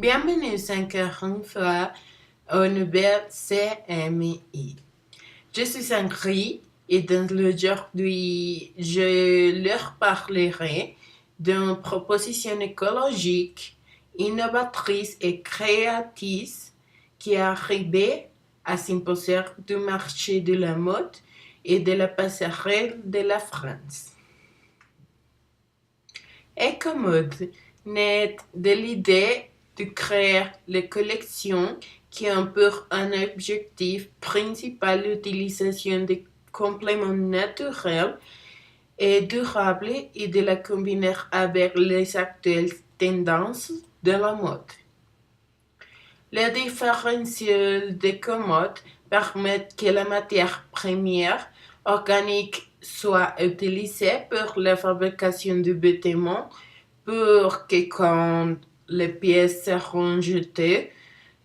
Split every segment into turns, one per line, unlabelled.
Bienvenue encore une fois au nouvel CMI. Je suis Ingrid et aujourd'hui, je leur parlerai d'une proposition écologique, innovatrice et créative qui est arrivée à s'imposer du marché de la mode et de la passerelle de la France. Ecomode naît de l'idée de créer les collections qui ont pour un objectif principal l'utilisation des compléments naturels et durables et de la combiner avec les actuelles tendances de la mode. Les différentiels d'Ecomode permettent que la matière première organique soit utilisée pour la fabrication du vêtement pour que quand les pièces seront jetées,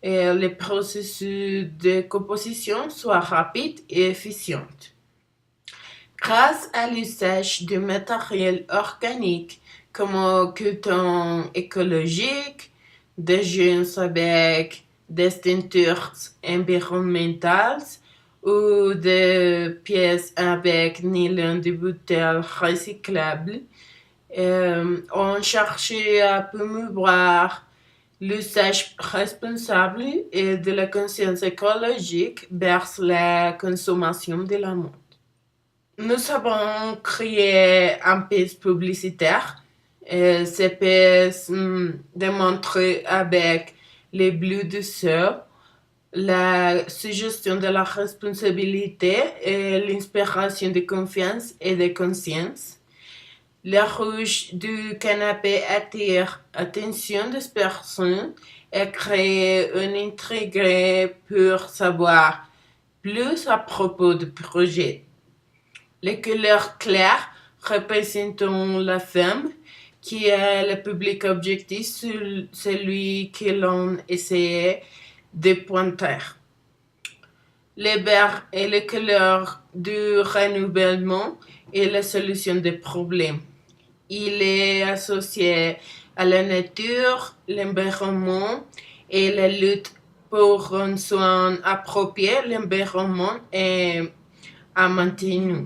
le processus de composition soit rapide et efficient. Grâce à l'usage de matériels organiques comme coton écologique, des jeans avec des teintures environnementales ou des pièces avec nylon de bouteilles recyclables, on cherchait à promouvoir l'usage responsable et de la conscience écologique vers la consommation de la mode. Nous avons créé un pièce publicitaire. Cette pièce démontre avec les bleus du sol la suggestion de la responsabilité et l'inspiration de confiance et de conscience. Le rouge du canapé attire l'attention des personnes et crée une intrigue pour savoir plus à propos du projet. Les couleurs claires représentent la femme, qui est le public objectif, celui que l'on essayait de pointer. Les verts et les couleurs du renouvellement et la solution des problèmes. Il est associé à la nature, l'environnement et la lutte pour un soin approprié, l'environnement et à maintenir.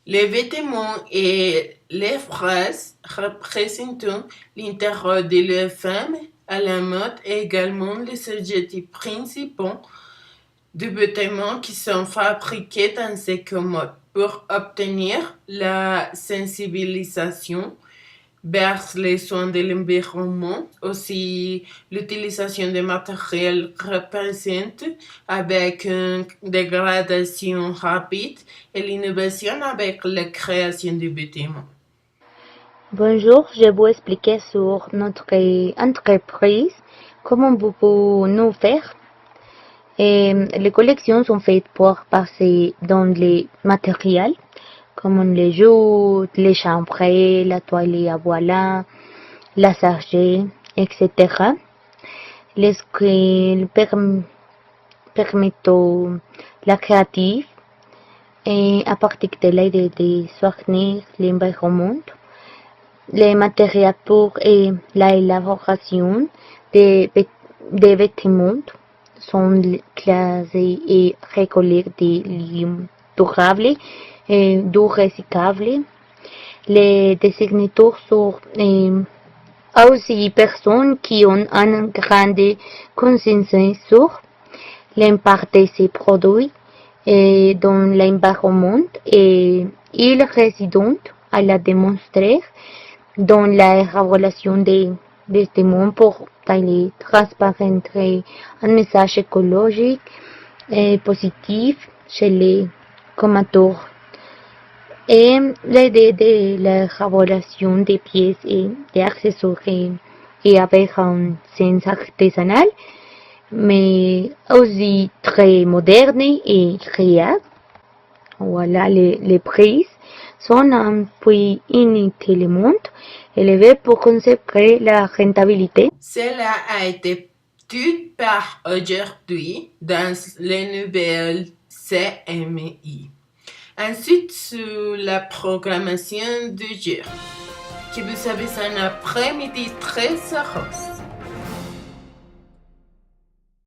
Les vêtements et les phrases représentent l'intérêt de la femme à la mode et également les objectifs principaux du vêtement qui sont fabriqués dans ces commodes pour obtenir la sensibilisation vers les soins de l'environnement. Aussi, l'utilisation de matériels représente avec une dégradation rapide et l'innovation avec la création du bâtiment.
Bonjour, je vais vous expliquer sur notre entreprise, comment vous pouvez nous faire. Les collections sont faites pour passer dans les matériels, comme les joutes, les chambrées, la toile à voilà, la sargée, etc. Les qui permettent la créative et à partir de l'aide de soigner l'environnement. Les matériaux pour l'élaboration des vêtements sont classés et recollés des lignes durables et du recyclable. Les dessinateurs sont aussi personnes qui ont une grande conscience sur l'impact de ces produits dans l'environnement et ils résident à la démontrer dans la révélation des vêtements pour transmettre un message écologique et positif chez les consommateurs. Et l'idée de la révélation des pièces et des accessoires et avec un sens artisanal, mais aussi très moderne et créatif. Voilà, les prix sont un peu inutilement élevés pour conserver la rentabilité.
Cela a été tout par aujourd'hui dans les nouvelles CMI. Ensuite, sur la programmation du jour, que vous avez un après-midi très heureuse.